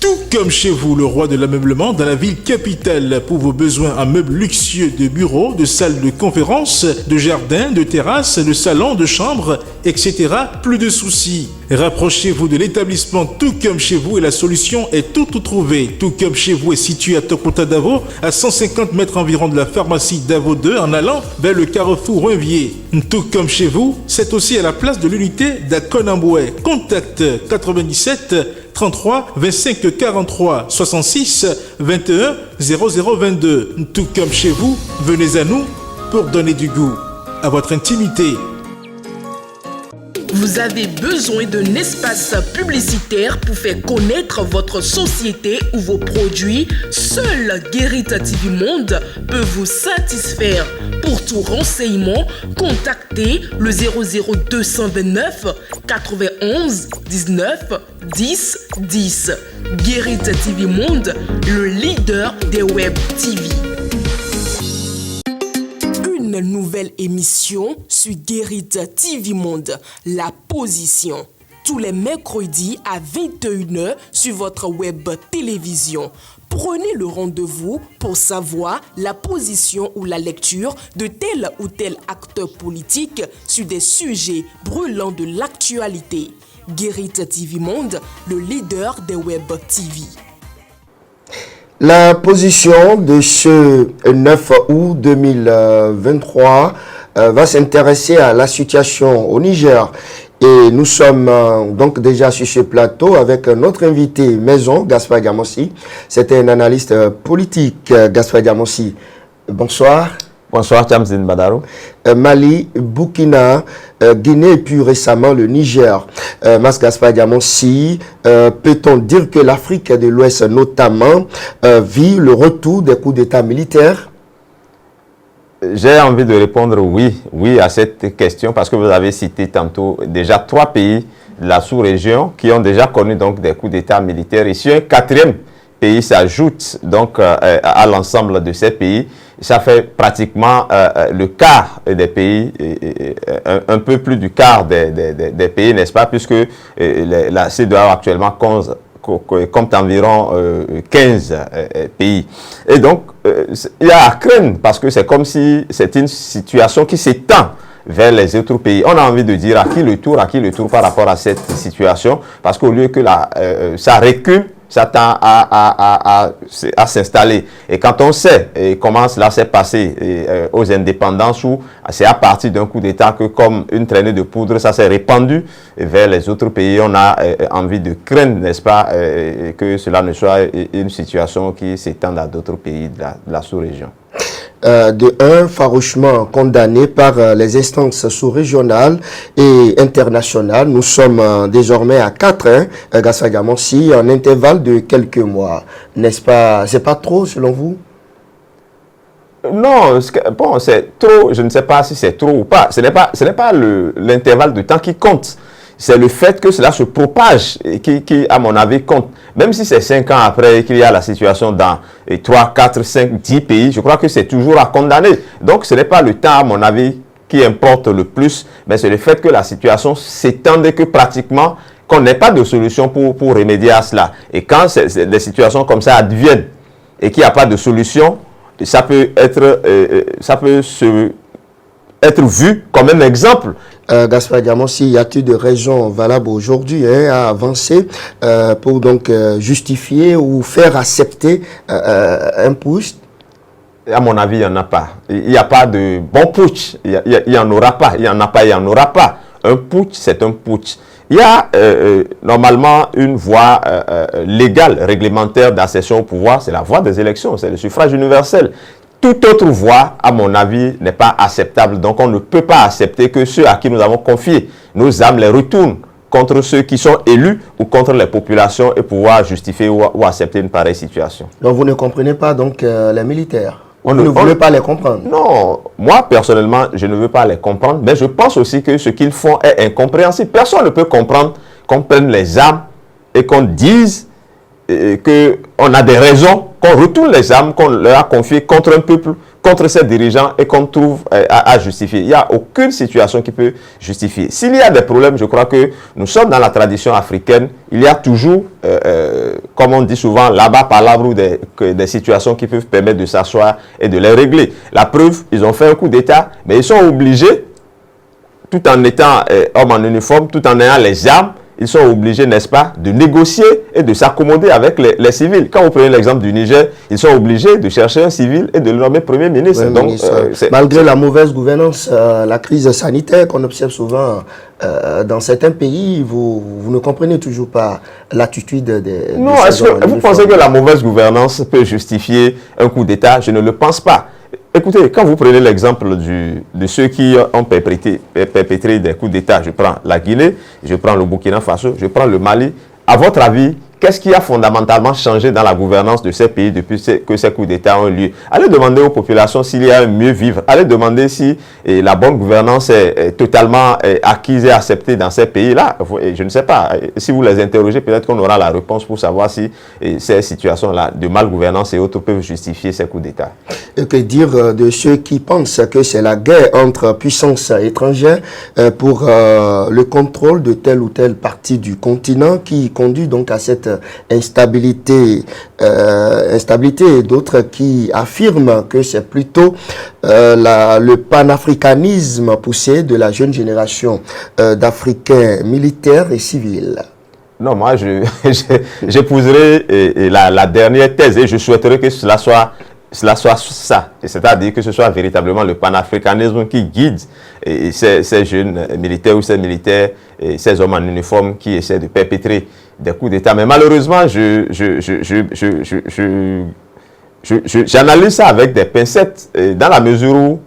Tout comme chez vous, le roi de l'ameublement dans la ville capitale. Pour vos besoins en meubles luxueux de bureaux, de salles de conférences, de jardins, de terrasses, de salons, de chambres, etc. Plus de soucis. Rapprochez-vous de l'établissement Tout comme chez vous et la solution est tout trouvée. Tout comme chez vous est situé à Tokota Davo, à 150 mètres environ de la pharmacie Davo 2 en allant vers le carrefour Renvier. Tout comme chez vous, c'est aussi à la place de l'unité d'Akonamboué. Contact 97 33 25 43 66 21 0022. Tout comme chez vous, venez à nous pour donner du goût à votre intimité. Vous avez besoin d'un espace publicitaire pour faire connaître votre société ou vos produits? Seul Guérit TV Monde peut vous satisfaire. Pour tout renseignement, contactez le 00229 91 19 10 10. Guérit TV Monde, le leader des web TV. Une nouvelle émission sur Guérit TV Monde, La Position. Tous les mercredis à 21h sur votre web télévision. Prenez le rendez-vous pour savoir la position ou la lecture de tel ou tel acteur politique sur des sujets brûlants de l'actualité. Guérit TV Monde, le leader des web TV. La position de ce 9 août 2023 va s'intéresser à la situation au Niger. Et nous sommes donc déjà sur ce plateau avec notre invité maison, Gaspard Diamossi. C'était un analyste politique, Gaspard Diamossi. Bonsoir. Bonsoir, Chamzine Badaro. Mali, Burkina, Guinée et puis récemment le Niger. Mas Gaspard Diamossi, peut-on dire que l'Afrique de l'Ouest notamment vit le retour des coups d'État militaires? J'ai envie de répondre oui à cette question parce que vous avez cité tantôt déjà 3 pays de la sous-région qui ont déjà connu donc des coups d'État militaires. Ici, un 4e pays s'ajoute donc à l'ensemble de ces pays. Ça fait pratiquement le quart des pays, un peu plus du quart des pays, n'est-ce pas, puisque la CEDEAO actuellement compte environ 15 pays. Et donc, il y a à craindre parce que c'est comme si c'est une situation qui s'étend vers les autres pays. On a envie de dire à qui le tour par rapport à cette situation, parce qu'au lieu que ça recule, ça tend à s'installer. Et quand on sait comment cela s'est passé aux indépendances, où c'est à partir d'un coup d'État que comme une traînée de poudre, ça s'est répandu vers les autres pays, on a envie de craindre, n'est-ce pas, que cela ne soit une situation qui s'étende à d'autres pays de la sous-région. Farouchement condamné par les instances sous-régionales et internationales. Nous sommes désormais à 4, Gaspard Diamossi, en intervalle de quelques mois. N'est-ce pas? C'est pas trop selon vous? Non, bon, c'est trop. Je ne sais pas si c'est trop ou pas. Ce n'est pas l'intervalle de temps qui compte. C'est le fait que cela se propage qui, à mon avis, compte. Même si c'est 5 ans après qu'il y a la situation dans 3, 4, 5, 10 pays, je crois que c'est toujours à condamner. Donc, ce n'est pas le temps, à mon avis, qui importe le plus, mais c'est le fait que la situation s'étende, que pratiquement, qu'on n'ait pas de solution pour remédier à cela. Et quand des situations comme ça adviennent et qu'il n'y a pas de solution, ça peut être vu comme un exemple. Gaspard Diamossi, y a-t-il de raisons valables aujourd'hui à avancer pour donc justifier ou faire accepter un putsch? À mon avis, il n'y en a pas. Il n'y a pas de bon putsch. Il n'y en aura pas. Il n'y en a pas, il n'y en aura pas. Un putsch, c'est un putsch. Il y a normalement une voie légale, réglementaire d'accession au pouvoir. C'est la voie des élections, c'est le suffrage universel. Toute autre voie, à mon avis, n'est pas acceptable. Donc, on ne peut pas accepter que ceux à qui nous avons confié nos âmes les retournent contre ceux qui sont élus ou contre les populations et pouvoir justifier ou accepter une pareille situation. Donc, vous ne comprenez pas donc les militaires? Vous ne voulez pas les comprendre? Non, moi, personnellement, je ne veux pas les comprendre, mais je pense aussi que ce qu'ils font est incompréhensible. Personne ne peut comprendre qu'on prenne les armes et qu'on dise qu'on a des raisons, qu'on retourne les armes qu'on leur a confiées contre un peuple, contre ses dirigeants et qu'on trouve à justifier. Il n'y a aucune situation qui peut justifier. S'il y a des problèmes, je crois que nous sommes dans la tradition africaine. Il y a toujours, comme on dit souvent, là-bas par là-bas, des situations qui peuvent permettre de s'asseoir et de les régler. La preuve, ils ont fait un coup d'État, mais ils sont obligés, tout en étant hommes en uniforme, tout en ayant les armes, ils sont obligés, n'est-ce pas, de négocier et de s'accommoder avec les civils. Quand vous prenez l'exemple du Niger, ils sont obligés de chercher un civil et de le nommer Premier ministre. Oui, donc, malgré la mauvaise gouvernance, la crise sanitaire qu'on observe souvent dans certains pays, vous ne comprenez toujours pas l'attitude des... Non, est-ce que vous pensez que la mauvaise gouvernance peut justifier un coup d'État? Je ne le pense pas. Écoutez, quand vous prenez l'exemple de ceux qui ont perpétré des coups d'État, je prends la Guinée, je prends le Burkina Faso, je prends le Mali, à votre avis, qu'est-ce qui a fondamentalement changé dans la gouvernance de ces pays depuis que ces coups d'État ont eu lieu? Allez demander aux populations s'il y a un mieux vivre. Allez demander si la bonne gouvernance est totalement acquise et acceptée dans ces pays-là. Je ne sais pas. Si vous les interrogez, peut-être qu'on aura la réponse pour savoir si ces situations-là de malgouvernance et autres peuvent justifier ces coups d'État. Et que dire de ceux qui pensent que c'est la guerre entre puissances étrangères pour le contrôle de telle ou telle partie du continent qui conduit donc à cette instabilité et d'autres qui affirment que c'est plutôt le panafricanisme poussé de la jeune génération d'Africains militaires et civils. Non, moi, j'épouserai la dernière thèse et je souhaiterais que cela soit ça, c'est-à-dire que ce soit véritablement le panafricanisme qui guide ces jeunes militaires ou ces militaires et ces hommes en uniforme qui essaient de perpétrer des coups d'État. Mais malheureusement, j'analyse ça avec des pincettes dans la mesure où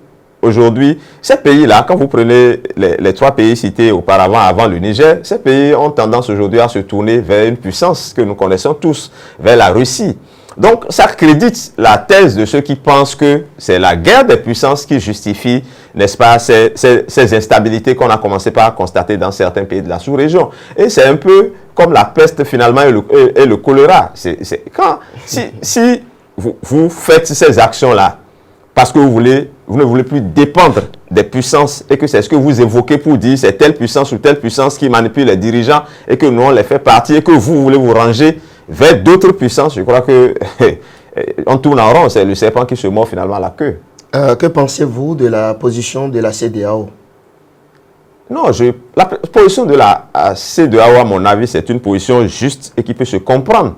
aujourd'hui, ces pays-là, quand vous prenez les trois pays cités auparavant, avant le Niger, ces pays ont tendance aujourd'hui à se tourner vers une puissance que nous connaissons tous, vers la Russie. Donc, ça crédite la thèse de ceux qui pensent que c'est la guerre des puissances qui justifie, n'est-ce pas, ces instabilités qu'on a commencé par constater dans certains pays de la sous-région. Et c'est un peu comme la peste finalement et le choléra. Si vous faites ces actions-là parce que vous ne voulez plus dépendre des puissances et que c'est ce que vous évoquez pour dire c'est telle puissance ou telle puissance qui manipule les dirigeants et que nous on les fait partie et que vous voulez vous ranger vers d'autres puissances, je crois que on tourne en rond, c'est le serpent qui se mord finalement à la queue. Que pensez-vous de la position de la CEDEAO? Non, la position de la CEDEAO, à mon avis, c'est une position juste et qui peut se comprendre.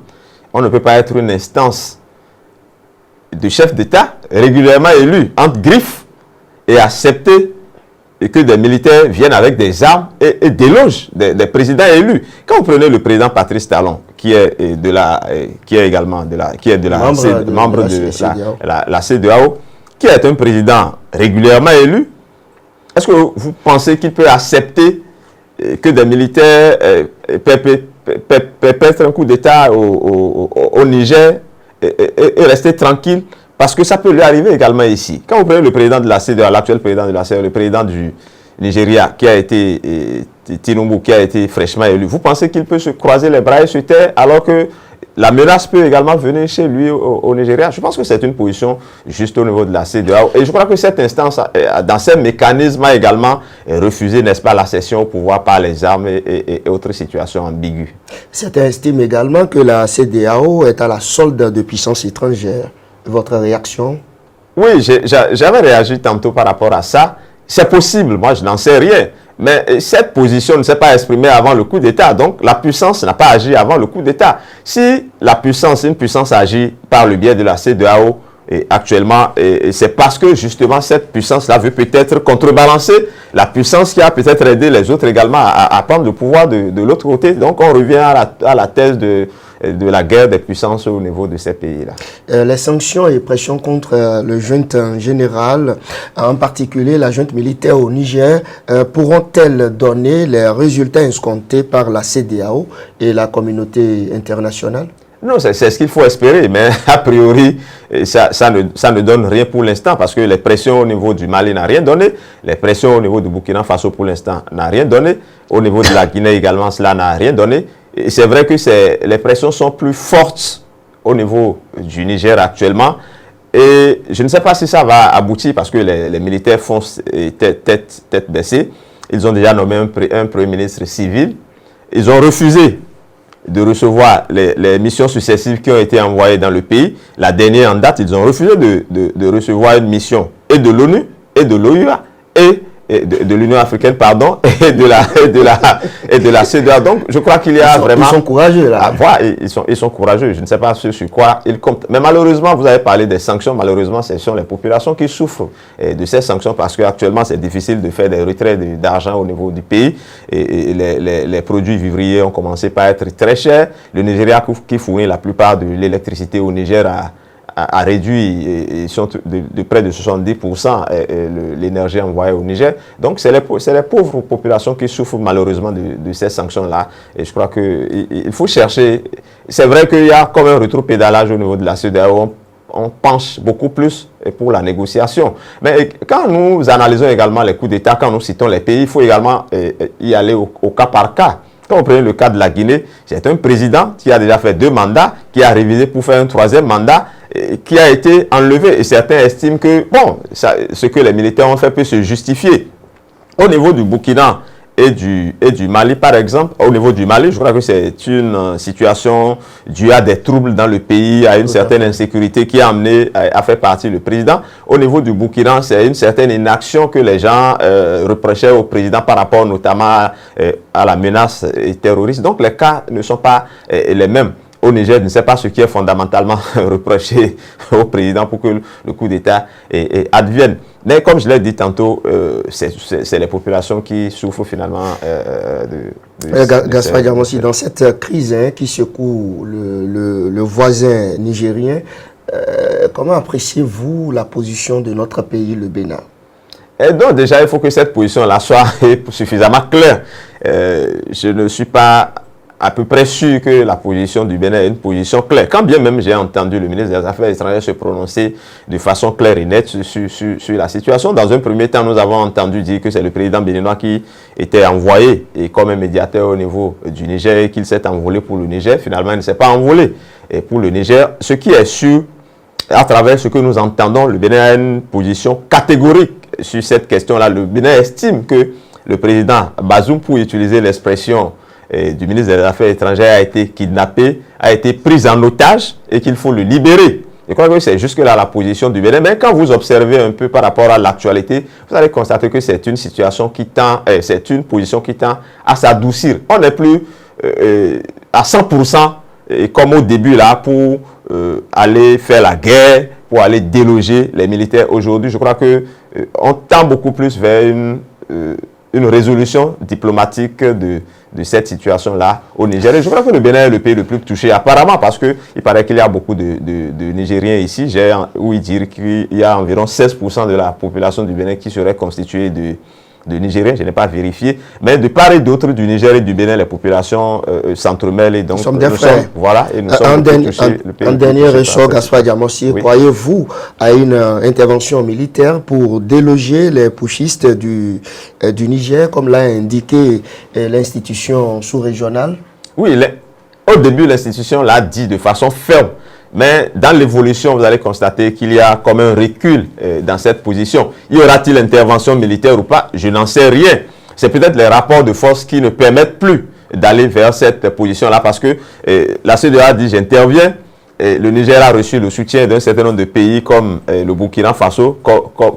On ne peut pas être une instance de chef d'État régulièrement élu entre griffes et accepter que des militaires viennent avec des armes et délogent des présidents élus. Quand vous prenez le président Patrice Talon, qui est membre de la CEDEAO, qui est un président régulièrement élu, est-ce que vous pensez qu'il peut accepter que des militaires perpètrent un coup d'État au Niger et rester tranquille? Parce que ça peut lui arriver également ici. Quand vous prenez le président de la CEDEAO, l'actuel président de la CEDEAO, le président du Nigeria, qui a été Tinubu, qui a été fraîchement élu, vous pensez qu'il peut se croiser les bras et se taire alors que la menace peut également venir chez lui au Nigeria? Je pense que c'est une position juste au niveau de la CEDEAO. Et je crois que cette instance, dans ses mécanismes, a également refusé, n'est-ce pas, la cession au pouvoir par les armes et autres situations ambiguës. Certains estiment également que la CEDEAO est à la solde de puissances étrangères. Votre réaction? Oui, j'avais réagi tantôt par rapport à ça. C'est possible, moi je n'en sais rien. Mais cette position ne s'est pas exprimée avant le coup d'État. Donc la puissance n'a pas agi avant le coup d'État. Si une puissance agit par le biais de la CEDEAO, actuellement, c'est parce que justement cette puissance-là veut peut-être contrebalancer la puissance qui a peut-être aidé les autres également à prendre le pouvoir de l'autre côté. Donc on revient à la thèse de la guerre des puissances au niveau de ces pays-là. Les sanctions et pressions contre le junte en général, en particulier la junte militaire au Niger, pourront-elles donner les résultats escomptés par la CEDEAO et la communauté internationale? Non, c'est ce qu'il faut espérer, mais a priori, ça ne donne rien pour l'instant parce que les pressions au niveau du Mali n'ont rien donné, les pressions au niveau du Burkina Faso pour l'instant n'ont rien donné, au niveau de la Guinée également, cela n'a rien donné. Et c'est vrai que les pressions sont plus fortes au niveau du Niger actuellement. Et je ne sais pas si ça va aboutir parce que les militaires font tête baissée. Ils ont déjà nommé un premier ministre civil. Ils ont refusé de recevoir les missions successives qui ont été envoyées dans le pays. La dernière en date, ils ont refusé de recevoir une mission et de l'ONU et de l'OUA et de l'Union africaine, pardon, et de la CEDEAO. Donc, je crois qu'il y a vraiment... Ils sont courageux, là. Ils sont courageux. Je ne sais pas sur quoi ils comptent. Mais malheureusement, vous avez parlé des sanctions. Malheureusement, ce sont les populations qui souffrent de ces sanctions parce qu'actuellement, c'est difficile de faire des retraits d'argent au niveau du pays. Et les produits vivriers ont commencé par être très chers. Le Nigeria, qui fournit la plupart de l'électricité au Niger, a réduit ils sont de près de 70% l'énergie envoyée au Niger. Donc, c'est les pauvres populations qui souffrent malheureusement de ces sanctions-là. Et je crois qu'il faut chercher... C'est vrai qu'il y a comme un rétropédalage au niveau de la CEDEAO. On penche beaucoup plus pour la négociation. Mais quand nous analysons également les coups d'État, quand nous citons les pays, il faut également y aller au cas par cas. Quand on prend le cas de la Guinée, c'est un président qui a déjà fait 2 mandats, qui a révisé pour faire un 3e mandat, qui a été enlevé. Et certains estiment que, bon, ce que les militaires ont fait peut se justifier. Au niveau du Burkina et du Mali, par exemple, au niveau du Mali, je crois que c'est une situation due à des troubles dans le pays, à une certaine insécurité qui a amené à faire partir le président. Au niveau du Burkina, c'est une certaine inaction que les gens reprochaient au président par rapport notamment à la menace terroriste. Donc les cas ne sont pas les mêmes. Au Niger, je ne sais pas ce qui est fondamentalement reproché au président pour que le coup d'État advienne. Mais comme je l'ai dit tantôt, c'est les populations qui souffrent finalement Gaspard Diamossi, dans cette crise qui secoue le voisin nigérien, comment appréciez-vous la position de notre pays, le Bénin? Et donc déjà, il faut que cette position-là soit suffisamment claire. Je ne suis pas à peu près sûr que la position du Bénin est une position claire. Quand bien même j'ai entendu le ministre des Affaires étrangères se prononcer de façon claire et nette sur la situation. Dans un premier temps, nous avons entendu dire que c'est le président béninois qui était envoyé et comme un médiateur au niveau du Niger et qu'il s'est envolé pour le Niger. Finalement, il ne s'est pas envolé et pour le Niger. Ce qui est sûr, à travers ce que nous entendons, le Bénin a une position catégorique sur cette question-là. Le Bénin estime que le président Bazoum, pour utiliser l'expression du ministre des Affaires étrangères, a été kidnappé, a été pris en otage et qu'il faut le libérer. Je crois que c'est jusque-là la position du Bénin. Mais quand vous observez un peu par rapport à l'actualité, vous allez constater que c'est une situation qui tend, c'est une position qui tend à s'adoucir. On n'est plus à 100% comme au début là pour aller faire la guerre, pour aller déloger les militaires. Aujourd'hui, je crois que on tend beaucoup plus vers une résolution diplomatique de cette situation-là au Niger. Et je crois que le Bénin est le pays le plus touché, apparemment, parce qu'il paraît qu'il y a beaucoup de Nigériens ici. J'ai ouï dire qu'il y a environ 16% de la population du Bénin qui serait constituée de Nigériens, je n'ai pas vérifié, mais de part et d'autre du Niger et du Bénin, les populations s'entremêlent et donc nous sommes des frères. Voilà, et nous sommes touchés. En dernier ressort, Gaspard Diamossi, oui. Croyez-vous à une intervention militaire pour déloger les putschistes du Niger, comme l'a indiqué l'institution sous-régionale? Oui, au début, l'institution l'a dit de façon ferme. Mais dans l'évolution, vous allez constater qu'il y a comme un recul dans cette position. Y aura-t-il intervention militaire ou pas? Je n'en sais rien. C'est peut-être les rapports de force qui ne permettent plus d'aller vers cette position-là parce que la CEDEAO a dit j'interviens. Le Niger a reçu le soutien d'un certain nombre de pays comme le Burkina Faso,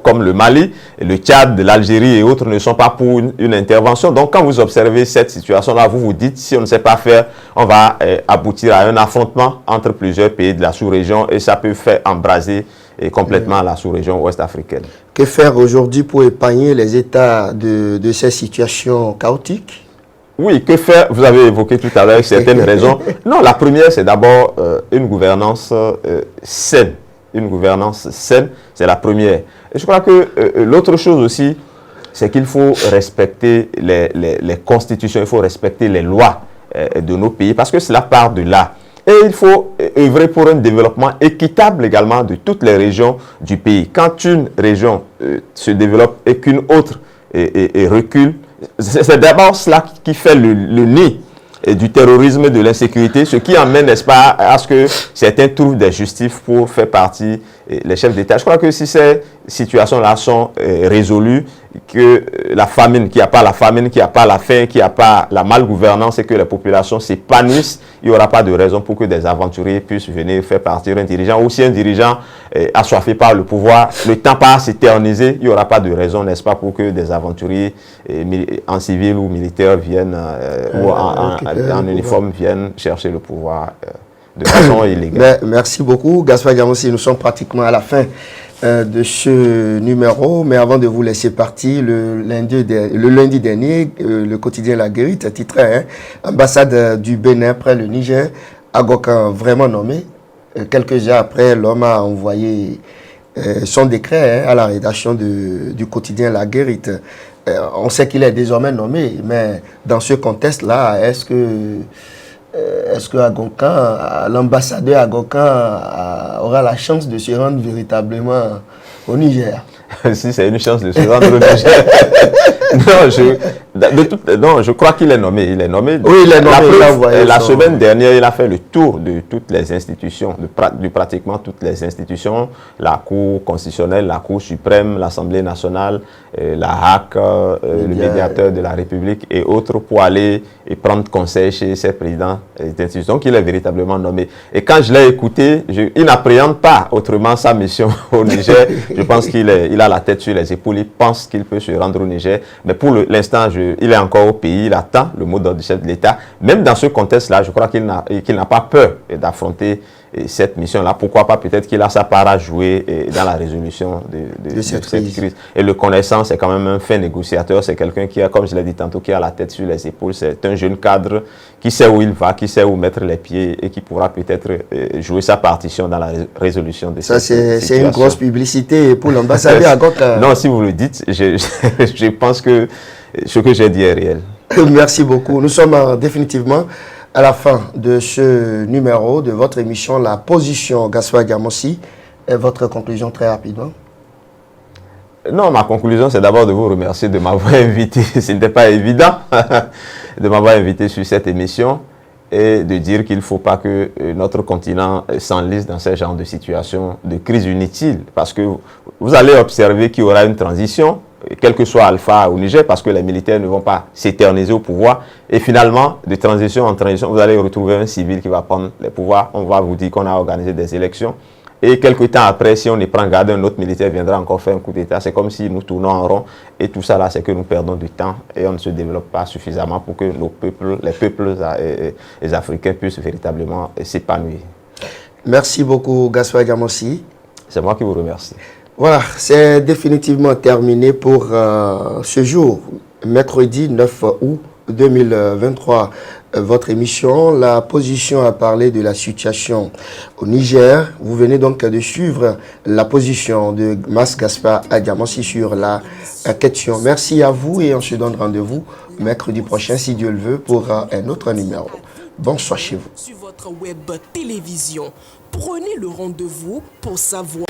comme le Mali, le Tchad, l'Algérie et autres ne sont pas pour une intervention. Donc quand vous observez cette situation-là, vous vous dites si on ne sait pas faire, on va aboutir à un affrontement entre plusieurs pays de la sous-région et ça peut faire embraser complètement la sous-région ouest-africaine. Que faire aujourd'hui pour épargner les États de ces situations chaotiques? Oui, que faire? Vous avez évoqué tout à l'heure certaines raisons. Non, la première, c'est d'abord une gouvernance saine. Une gouvernance saine, c'est la première. Et je crois que l'autre chose aussi, c'est qu'il faut respecter les constitutions, il faut respecter les lois de nos pays, parce que cela part de là. Et il faut œuvrer pour un développement équitable également de toutes les régions du pays. Quand une région se développe et qu'une autre recule, c'est d'abord cela qui fait le nid du terrorisme, de l'insécurité, ce qui amène, n'est-ce pas, à ce que certains trouvent des justifs pour faire partie les chefs d'État. Je crois que si ces situations-là sont résolues, que la famine, qu'il n'y a pas la famine, qu'il n'y a pas la faim, qu'il n'y a pas la malgouvernance et que les populations s'épanouissent, il n'y aura pas de raison pour que des aventuriers puissent venir faire partir un dirigeant. Ou si un dirigeant assoiffé par le pouvoir, le temps pas à s'éterniser, il n'y aura pas de raison, n'est-ce pas, pour que des aventuriers en civil ou militaire viennent, ou en uniforme viennent chercher le pouvoir de façon illégale. Merci beaucoup, Gaspard Diamossi. Nous sommes pratiquement à la fin de ce numéro, mais avant de vous laisser partir, le lundi dernier, le quotidien La Guérite titrait ambassade du Bénin près le Niger, Agokan vraiment nommé. Quelques heures après, l'homme a envoyé son décret à la rédaction du quotidien La Guérite. On sait qu'il est désormais nommé, mais dans ce contexte-là, est-ce que Agokan, l'ambassadeur Agokan aura la chance de se rendre véritablement au Niger? Si c'est une chance de se rendre au Niger. Non, je crois qu'il est nommé. Il est nommé. Oui, il est nommé. La semaine dernière, il a fait le tour de toutes les institutions, de pratiquement toutes les institutions, la Cour constitutionnelle, la Cour suprême, l'Assemblée nationale, la HAC, le médiateur de la République et autres pour aller et prendre conseil chez ses présidents d'institutions. Donc, il est véritablement nommé. Et quand je l'ai écouté, il n'appréhende pas autrement sa mission au Niger. Je pense qu'il a la tête sur les épaules. Il pense qu'il peut se rendre au Niger. Mais pour l'instant, il est encore au pays. Il attend le mot d'ordre du chef de l'État. Même dans ce contexte-là, je crois qu'il n'a pas peur d'affronter cette mission-là. Pourquoi pas? Peut-être qu'il a sa part à jouer dans la résolution de cette crise. Et le connaissant, c'est quand même un fin négociateur. C'est quelqu'un qui a, comme je l'ai dit tantôt, qui a la tête sur les épaules. C'est un jeune cadre qui sait où il va, qui sait où mettre les pieds et qui pourra peut-être jouer sa partition dans la résolution de cette situation. Ça, c'est une grosse publicité pour l'ambassadeur Agokan. Non, si vous le dites, je pense que ce que j'ai dit est réel. Merci beaucoup. Nous sommes définitivement à la fin de ce numéro de votre émission La Position, Gaspard Diamossi. Et votre conclusion très rapidement? Non, ma conclusion, c'est d'abord de vous remercier de m'avoir invité. Ce n'était pas évident de m'avoir invité sur cette émission et de dire qu'il ne faut pas que notre continent s'enlise dans ce genre de situation de crise inutile. Parce que vous allez observer qu'il y aura une transition, quel que soit Alpha au Niger, parce que les militaires ne vont pas s'éterniser au pouvoir. Et finalement, de transition en transition, vous allez retrouver un civil qui va prendre les pouvoirs. On va vous dire qu'on a organisé des élections. Et quelques temps après, si on y prend garde, un autre militaire viendra encore faire un coup d'État. C'est comme si nous tournons en rond. Et tout ça, là, c'est que nous perdons du temps et on ne se développe pas suffisamment pour que nos peuples, les peuples les Africains puissent véritablement s'épanouir. Merci beaucoup, Gaspard Diamossi. C'est moi qui vous remercie. Voilà, c'est définitivement terminé pour ce jour, mercredi 9 août 2023. Votre émission, La Position, a parlé de la situation au Niger. Vous venez donc de suivre la position de Mas Gaspard Diamossi sur la question. Merci à vous et on se donne rendez-vous mercredi prochain, si Dieu le veut, pour un autre numéro. Bonsoir chez vous. Sur votre web télévision, prenez le rendez-vous pour savoir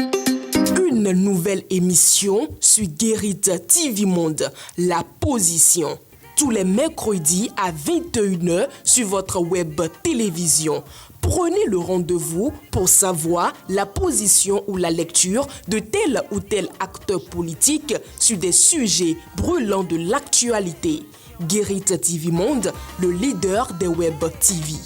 une nouvelle émission sur Guérite TV Monde, La Position. Tous les mercredis à 21h sur votre web télévision. Prenez le rendez-vous pour savoir la position ou la lecture de tel ou tel acteur politique sur des sujets brûlants de l'actualité. Guérite TV Monde, le leader des web TV.